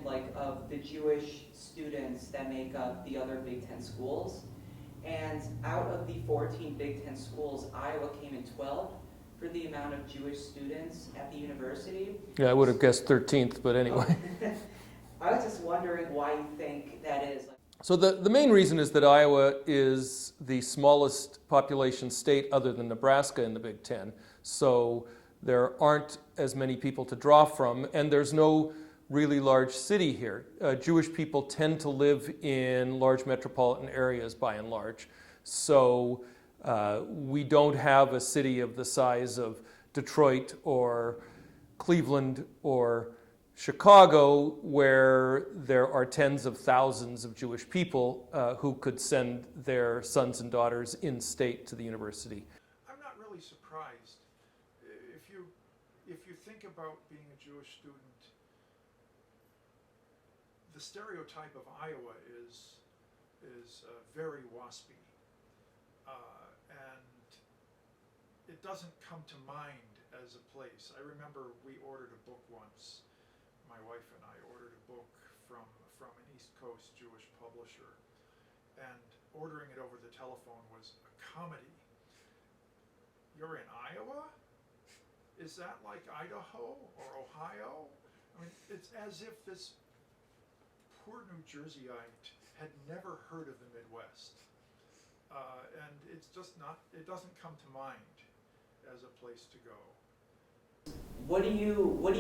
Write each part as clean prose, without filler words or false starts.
like of the Jewish students that make up the other Big Ten schools. And out of the 14 Big Ten schools, Iowa came in 12th for the amount of Jewish students at the university. Yeah, I would have guessed 13th, but anyway. I was just wondering why you think that is. So the main reason is that Iowa is the smallest population state other than Nebraska in the Big Ten. So there aren't as many people to draw from, and there's no really large city here. Jewish people tend to live in large metropolitan areas by and large. So we don't have a city of the size of Detroit or Cleveland or Chicago, where there are tens of thousands of Jewish people who could send their sons and daughters in-state to the university. I'm not really surprised. If you think about being a Jewish student, the stereotype of Iowa is very waspy, and it doesn't come to mind as a place. I remember we ordered a book once. My wife and I ordered a book from an East Coast Jewish publisher, and ordering it over the telephone was a comedy. You're in Iowa? Is that like Idaho or Ohio? I mean, it's as if this poor New Jerseyite had never heard of the Midwest. And it's just not, it doesn't come to mind as a place to go. What do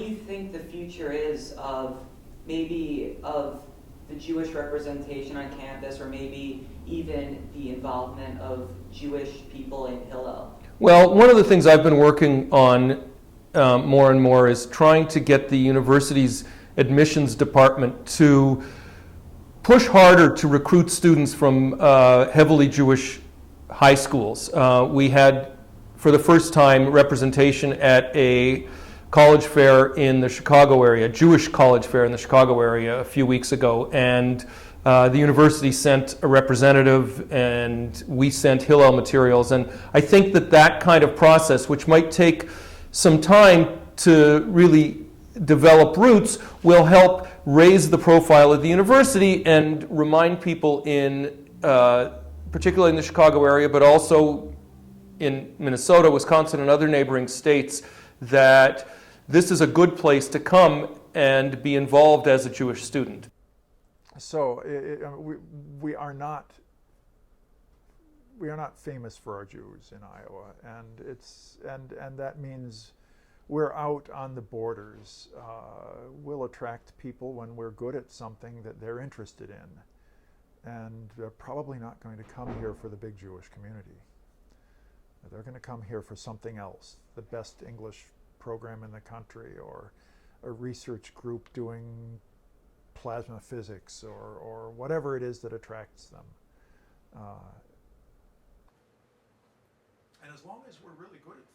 you think the future is of maybe of the Jewish representation on campus, or maybe even the involvement of Jewish people in Hillel? Well, one of the things I've been working on more and more is trying to get the university's admissions department to push harder to recruit students from heavily Jewish high schools. We had, for the first time, representation at a college fair in the Chicago area, Jewish college fair in the Chicago area a few weeks ago, and the university sent a representative and we sent Hillel materials. And I think that kind of process, which might take some time to really develop roots, will help raise the profile of the university and remind people in, particularly in the Chicago area, but also in Minnesota, Wisconsin, and other neighboring states, that this is a good place to come and be involved as a Jewish student. So we are not famous for our Jews in Iowa, and that means we're out on the borders. We'll attract people when we're good at something that they're interested in, and they're probably not going to come here for the big Jewish community. They're going to come here for something else, the best English program in the country, or a research group doing plasma physics, or whatever it is that attracts them. And as long as we're really good at